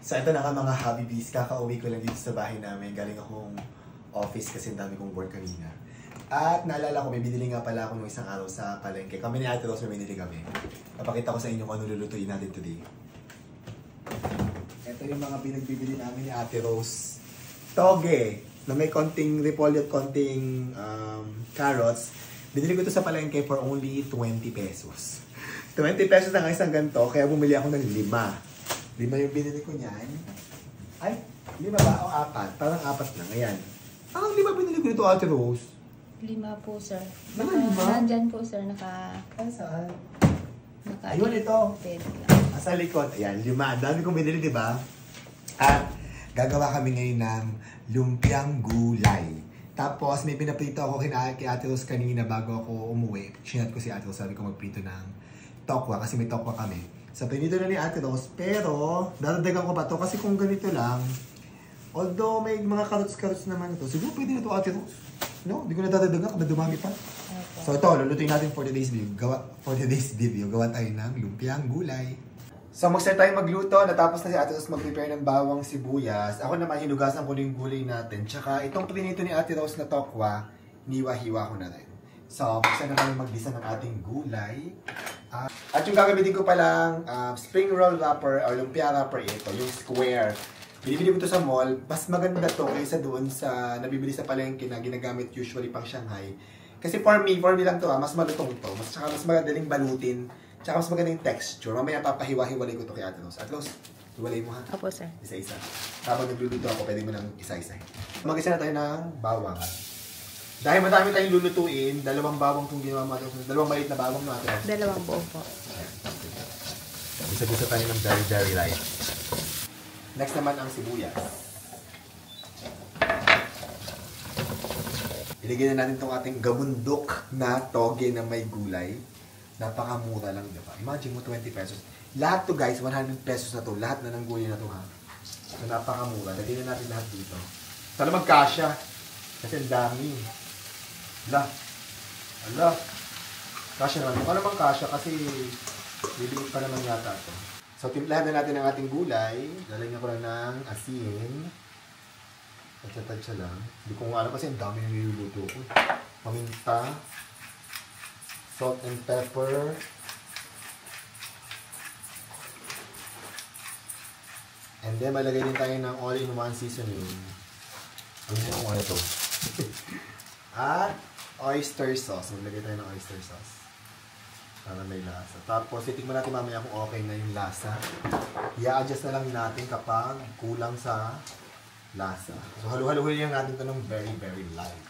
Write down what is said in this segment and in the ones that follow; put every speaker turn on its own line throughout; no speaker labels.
So ito na nga mga Habibis, kakauwi ko lang dito sa bahay namin. Galing akong office kasi ang dami kong work kanina. At naalala ko, may binili nga pala ako nung isang araw sa palengke. Kami ni Ate Rose, may binili kami. Papakita ko sa inyo kung ano lulutuin natin today. Ito yung mga pinagbibili namin ni Ate Rose. Toge, na may konting repolyo at konting carrots. Binili ko ito sa palengke for only 20 pesos. 20 pesos na isang ganito, kaya bumili ako ng 5. 5 yung binili ko niyan. Ay, 5 ba o 4? Parang 4 lang. Ayan. Ang 5 binili ko nito, Ate Rose.
5 po, sir.
Ano, 5?
Nandyan po, sir.
Saan?
Naka
Ayun, ito. Sa likod. Ayan, 5. Ang dami kong binili, di ba? At gagawa kami ngayon ng lumpiang gulay. Tapos, may pinaprito ako kay Ate Rose kanina bago ako umuwi. Sinat ko si Ate Rose, sabi ko magprito ng tokwa kasi may tokwa kami. So, pinito na ni Ate Rose, pero dadagdagan ko pa to kasi kung ganito lang, although may mga karots-karots naman ito, siguro pwede na ito Ate Rose. No, hindi ko na dadagdagan kasi dumami pa.
Okay.
So, ito, lulutuin natin for today's video. Gawa tayo ng lumpiang gulay. So, mag-start tayo magluto. Natapos na si Ate Rose mag-prepare ng bawang sibuyas. Ako naman, hinugasan ko na yung gulay natin. Tsaka, itong pinito ni Ate Rose na tokwa, niwa-hiwa ko na rin. So, buksan na kami mag-gisa ng ating gulay. At yung gagamitin ko palang spring roll wrapper or lumpia wrapper ito, yung square. Binibili ko ito sa mall. Mas maganda to kaysa doon sa nabibili sa palengke na ginagamit usually pang Shanghai. Kasi for me lang to mas malutong to. Mas magaling balutin. Tsaka mas maganda yung texture. Mamaya papahiwa-hiwalay ko to kay Ate Rose. Ate Rose, hiwalay mo ha?
Opo, sir.
Isa-isa. Habang nagluluto ako, pwede mo nang isa-isa. Mag-isa na tayo ng bawang. Dahil madami tayong lulutuin, 2 bawang itong ginawa natin. 2 maliit na bawang natin.
2 buo po.
Isa-isa tayo ng very light. Next naman ang sibuyas. Ilagay na natin itong ating gabundok na toge na may gulay. Napakamura lang, diba? Imagine mo 20 pesos. Lahat to guys, 100 pesos na to. Lahat na ng gulay na to ha. So napakamura. Lagyan na natin lahat dito. Sana magkasya. Kasi ang dami. Ala. Kasya naman. Mukha naman kasya kasi liliit pa naman yata ito. So, timplahan na natin ang ating gulay. Lalagyan ko lang ng asin. Tansya-tansya lang. Hindi ko nga alam kasi ang dami na niluluto ko. Paminta. Salt and pepper. And then, malagay din tayo ng all-in-one seasoning. Ano ito? At oyster sauce. Maglagay tayo ng oyster sauce. Para may lasa. Tapos, titikman natin mamaya kung okay na yung lasa. I-adjust na lang natin kapag kulang sa lasa. So, halu-haluhin natin ito ng very light.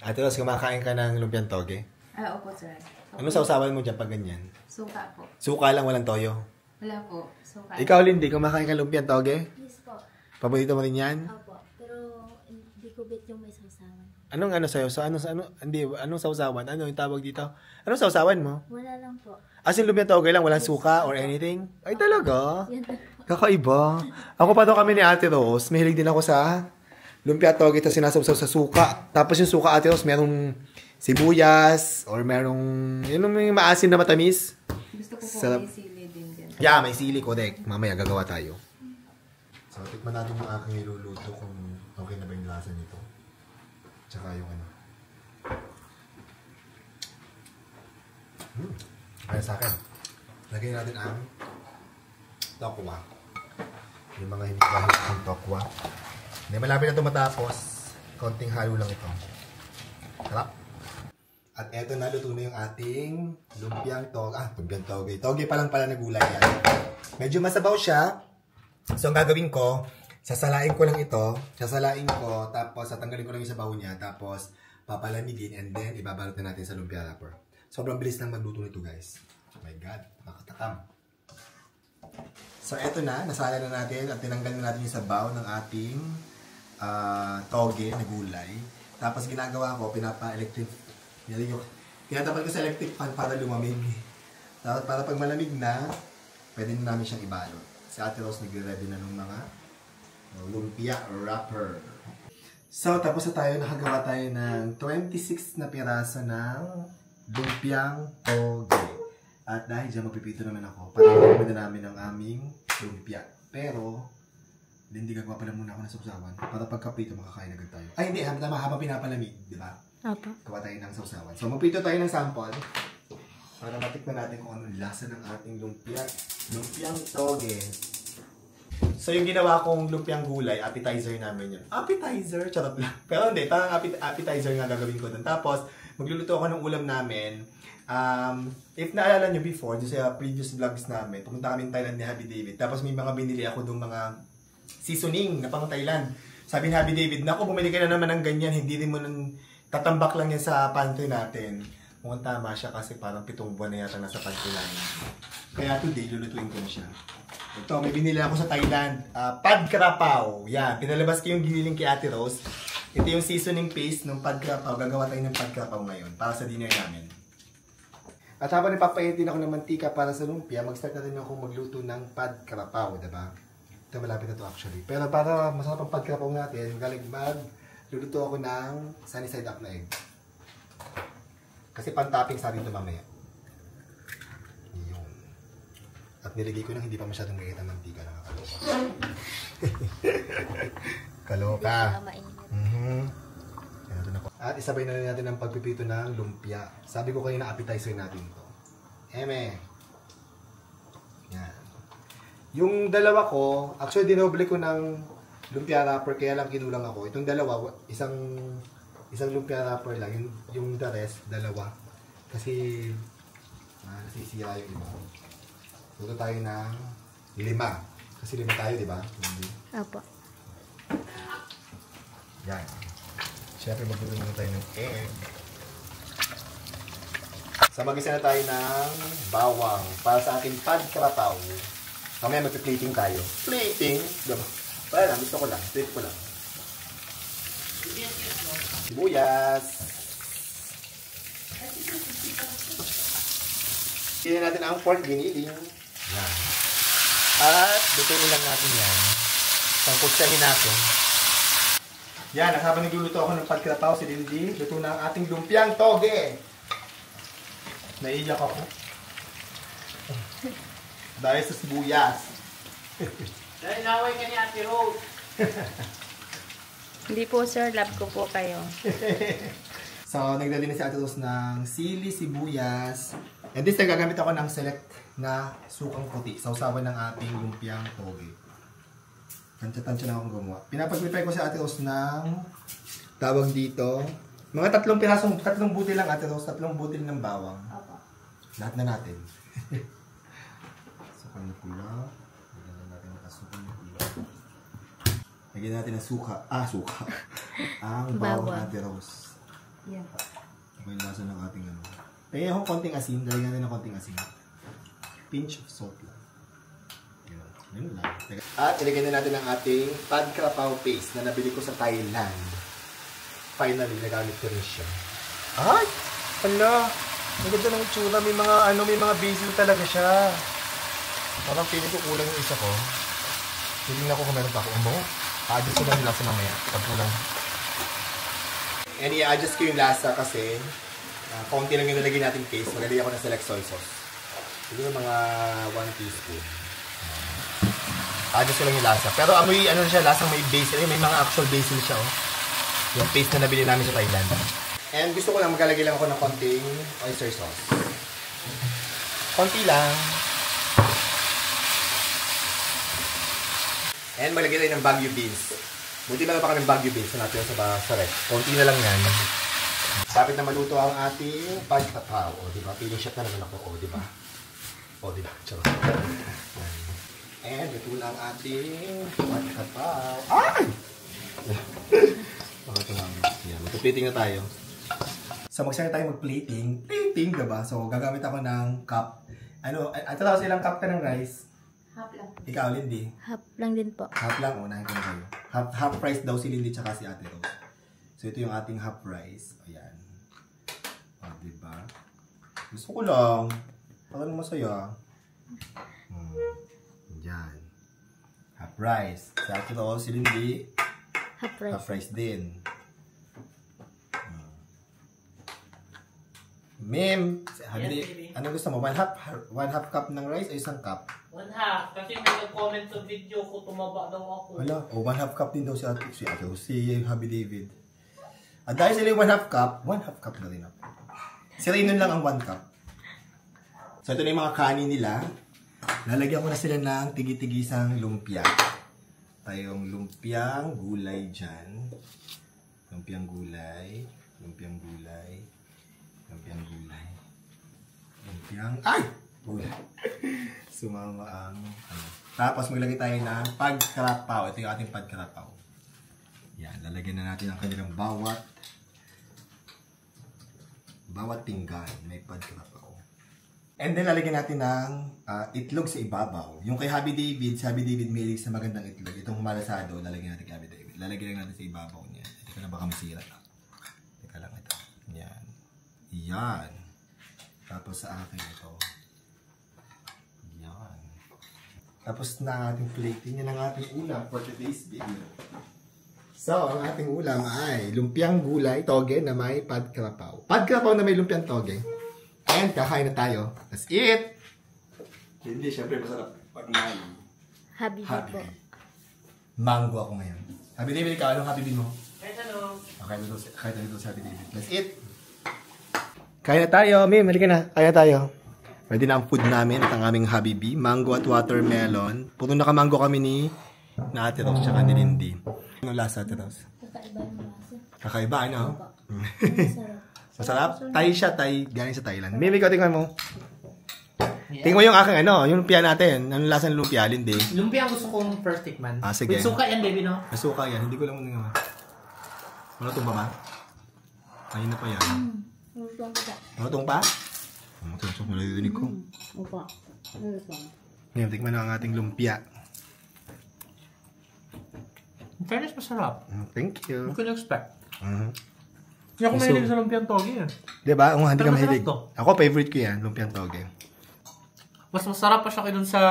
Ate Rose, kumakain ka ng lumpiang toge?
Opo, sir.
Ano sausawan mo dyan pag ganyan?
Suka po.
Suka lang, walang toyo?
Wala po. Suka.
Ikaw, Lindy, kumakain ka ng lumpiang toge?
Yes po.
Paborito mo rin yan?
Opo. Pero hindi ko bet yung may sausawan.
Anong sa'yo? Anong sausawan? Ano yung tawag dito? Anong sausawan mo?
Wala lang po.
As in, lumpiang toge lang, walang suka or anything? Ay, talaga?
Yan.
Kakaiba. Ako pa daw kami ni Ate Rose, mahilig din ako sa lumpia toge, ito sinasawsaw sa suka. Tapos yung suka, Ate Rose, merong sibuyas or merong, yun yung maasim na matamis.
Gusto ko po
Sarap.
may sili din dyan.
Yeah, may sili ko, Dek. Mamaya gagawa tayo. So, tikman natin yung aking niluluto kung okay na ba yung lasa nito. Tsaka yung ano. Kaya sa akin, lagyan natin ang tokwa. Yung mga hinit-bahit ng tokwa. Hindi, malapit na ito matapos. Konting halo lang ito. Sarap. At eto na, luto na yung ating lumpiang toge. Lumpiang toge. Toge pa lang pala na gulay yan. Medyo masabaw siya. So, ang gagawin ko, sasalain ko lang ito. Sasalain ko, tapos tatanggalin ko lang yung sabaw niya. Tapos, papalamigin, and then, ibabalot na natin sa lumpia wrapper. Sobrang bilis lang magluto nito, guys. Oh my God, makatakam. So, eto na. Nasala na natin at tinanggal na natin yung sabaw ng ating toge na gulay. Tapos, ginagawa ko, pinatapal ko sa electric fan para lumamig. Tapos, para pag malamig na, pwede na namin siyang ibalot. Si Ate Rose nagre-ready na ng mga lumpia wrapper. So, tapos na tayo. Nakagawa tayo ng 26 na piraso ng lumpiang toge. At dahil dyan, magpipito naman ako. Patapos na namin ang aming lumpia. Pero, hindi gagawa pala muna ako ng sausawan. Para pagkapito, makakain agad tayo. Ay, hindi. Habang pinapalamig, di ba?
Opo.
Gawa tayo ng sausawan. So, magpito tayo ng sample. Para matikman natin kung anong lasa ng ating lumpia. Lumpiang toge. So, yung ginawa kong lumpiang gulay, appetizer namin yun. Appetizer? Charot lang. Pero hindi, parang appetizer nga gagawin ko dun. Tapos, magluluto ako ng ulam namin. If naalala nyo before, sa previous vlogs namin, pumunta kami ng Thailand ni Happy David. Tapos may mga binili ako doon mga seasoning na pang Thailand. Sabi ni Happy David, naku, bumili ka na naman ng ganyan. Hindi rin mo nang tatambak lang yan sa pantry natin. Mukhang tama siya kasi parang 7 buwan na yata nasa pantry namin. Kaya today, lulutuin ko na siya. Ito, may binili ako sa Thailand. Pad Krapao. Yan, pinalabas ko yung giniling kay Ate Rose. Ito yung seasoning paste ng Pad Krapao. Gagawa tayo ng Pad Krapao ngayon para sa dinner namin. At habang nagpapainit din ako ng mantika para sa lumpia, mag-start na rin ako magluto ng Pad Krapao, diba? Ito, malapit na to actually. Pero para masarap ang Pad Krapao natin, magluluto ako ng sunny side up na egg. Kasi pan-topping sa atin ito mamaya. Yun. At nilagay ko nang hindi pa masyadong gayat ang mantika. Nakakaloka. Kaloka. At isabay na rin natin ang pagpipito ng lumpia. Sabi ko kanina, appetizer natin ito. Eme. Yan. Yung dalawa ko, actually dinoble ko ng lumpia wrapper, kaya lang kinulang ako. Itong dalawa, isang lumpia wrapper lang. Yung the rest, dalawa. Kasi, nasisira yung iba. Luto tayo ng 5. Kasi 5 tayo, di ba?
Opo.
Yan. Siyempre, magluto na tayo ng egg. So, mag-isa na tayo ng bawang para sa ating Pad Krapao. Mamaya mag-plating tayo. Plating? Diba? Wala lang, gusto ko lang. Plate ko lang. Sibuyas. Kinin natin ang pork giniling. Yan. At lutuin lang natin yan. Sangkutsahin natin. Yan, habang nagluluto ako ng Pad Krapao, si Lindy, luto na ang ating lumpiang toge. Naiiyak ako. Dahil sa sibuyas.
Dahil naway ka ni Ate Rose.
Hindi po sir, love ko po kayo.
So, nagdali na si Ate Rose ng sili, sibuyas. And this time, gagamit ako ng select na sukang puti. Sausawan ng ating lumpiang toge. Tansya-tansya na akong gumawa. Pinapag-prepare ko si Ate Rose ng tawag dito. Mga 3 butil lang Ate Rose. 3 butil ng bawang.
Opo.
Lahat na natin. Sukang na pula. Lagyan na natin ng sukang na pula. Lagyan natin ng suka. Suka. Ang bawang Ate Rose.
Yan.
Ito yung lasa ng ating ano. Kaya akong konting asin. Lagyan natin ng konting asin. Pinch of salt lang. Yun lang. At ilagay na natin ang ating Pad Krapao paste na nabili ko sa Thailand. Finally, nagamit ko rin siya. Ay! Hala! Maganda ng itsura. May mga basil talaga siya. Parang feeling ko kulang yung isa ko. Feeling ako kung meron pa ako. I-adjust ko lang yung lasa mamaya. Pag kulang. And i-adjust ko yung lasa kasi konti lang yung nalagay natin paste. Magalagay ako ng select soy sauce. Siguro mga 1 teaspoon. Adjust ko lang yung lasa. Pero amoy, siya, lasang may basil. May mga actual basil siya, oh. Yung paste na nabili namin sa Thailand. And gusto ko lang, maglalagay lang ako ng konting oyster sauce. Konti lang. And maglagay tayo ng Baguio beans. Buti na lang pa kami ng Baguio beans na natin sa ref. Konti na lang yan. Dapat na maluto ang ating Pad Krapao. O, diba? Feeling shot na naman ako. O, diba? O, diba? Charot. And ito na ang ating Pad Krapao. Ay! Yan, magpa-plating na tayo. So, magsaya tayo mag-plating. Plating, diba? So, gagamit ako ng cup. Ito lang ilang cup ka ng rice?
Half lang.
Ikaw, Lindy?
Half lang din po.
Half lang, unahin ko na kayo. Half rice daw si Lindy tsaka si Ate Rose. So, ito yung ating half rice. Ayan. O, diba? Gusto ko lang. Parang masaya. Yan. Half rice. Si Ate Rose, si Lindy.
Half rice.
Half rice din. Ma'am,
Yes, baby.
anong gusto mo? One half cup ng rice o isang cup?
1 half. Kasi may nag-comment sa video ko, tumaba daw ako.
Wala. O, 1/2 cup din daw si Happy David. At dahil sila yung 1/2 cup, 1/2 cup na rin ako. Si Raynon lang ang 1 cup. So, ito na yung mga kanin nila. Lalagyan ko na sila ng tigi-tigisang lumpia. Tayong lumpiang gulay dyan. Lumpiang gulay. Lumpiang gulay. Lumpiang gulay. Lumpiang... Ay! Gulay. Sumama ang... Tapos maglagay tayo ng pagkarapaw. Ito yung ating pagkarapaw. Yan. Lalagyan na natin ang kanilang bawat tinggan. May pagkarapaw. And then lalagyan natin ng itlog sa ibabaw. Yung kay Happy David, si Happy David may sa magandang itlog. Itong malasado, lalagyan natin kay Happy David. Lalagyan natin sa ibabaw niya. Teka lang, baka masira. Teka lang ito. Yan. Yan. Tapos sa akin ito. Yan. Tapos na ating plating. Yan ang ating ulam for today's video. So, ang ating ulam ay lumpiang gulay, toge na may pagkarapaw. Pagkarapaw na may lumpiang toge. And kakain na tayo. Let's eat! Hindi, syempre masarap pag may
Happy po.
mango ako ngayon. Happy David, ikaw, anong happy din mo?
Kahit ano.
Okay, kain na dito sa Happy David. Let's eat! Kain na tayo, Mim. Halika na. Kain na tayo. Ready na ang food namin at ang aming Habibi. Mango at watermelon. Puro nakamango kami ni na Ate Rose tsaka ni Lindy. Anong lasa, Ate Rose?
Kakaiba yung lasa.
Kakaiba, ano?
Masarap.
Masarap? Thai siya, galing sa Thailand. Mimi, ikaw tingnan mo. Tingnan mo yung aking yung lumpia natin. Anong lasa ng lumpia, Lindy?
Lumpia ang gusto kong first tikman.
Sige.
With suka yan, baby, no?
Masuka yan, hindi ko lang muna nga. Ano itong ba ba? Ayun na pa yan.
Lutong kita.
Ano itong pa? Ano itong malalinig ko?
Opo. Lutong.
Ngayon, tingnan na ang ating lumpia.
In fairness, masarap.
Thank you.
Hindi ko na-expect. Hindi ako
So,
mahilig sa lumpiang toge yan.
Diba? Kung hindi
Pero
ka
masarap
mahilig.
to.
Ako, favorite ko yan, lumpiang toge.
Mas masarap pa siya kay dun sa...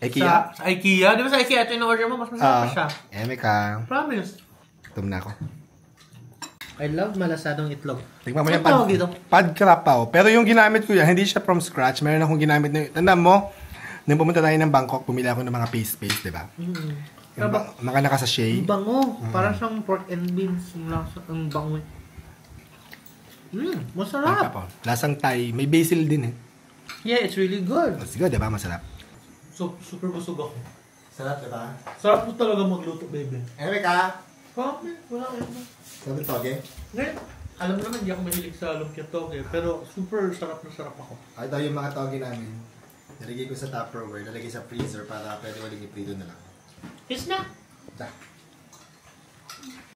IKEA?
Sa IKEA. Di ba sa IKEA ito yung order mo? Mas masarap pa siya.
Eme ka.
Promise.
Tum na ako.
I love malasadong itlog.
Tingnan mo
Saan
yung
tawag ito?
padkrapaw. Pero yung ginamit ko yan, hindi siya from scratch. Meron akong ginamit na tandaan mo, nung pumunta tayo ng Bangkok, pumili ako ng mga paste, diba? Yung mga nakasashay.
Ang bango. Parang siyang pork and beans. Ang bango. Masarap.
Padkrapaw. Lasang Thai. May basil din eh.
Yeah, it's really good.
Sige, diba? Masarap.
So, super busog ako.
Sarap, diba?
Sarap mo talaga magluto, baby.
Eme ka.
Promise. Wala ka yun.
Sabi toge.
Ngayon, alam mo naman, hindi ako mahilig sa lumpia toge. Pero super sarap na sarap ako.
Ay, daw yung mga toge namin. Nalagay ko sa Tupperware, nalagay sa freezer para pwede uling iprito na lang.
It's na.
Da.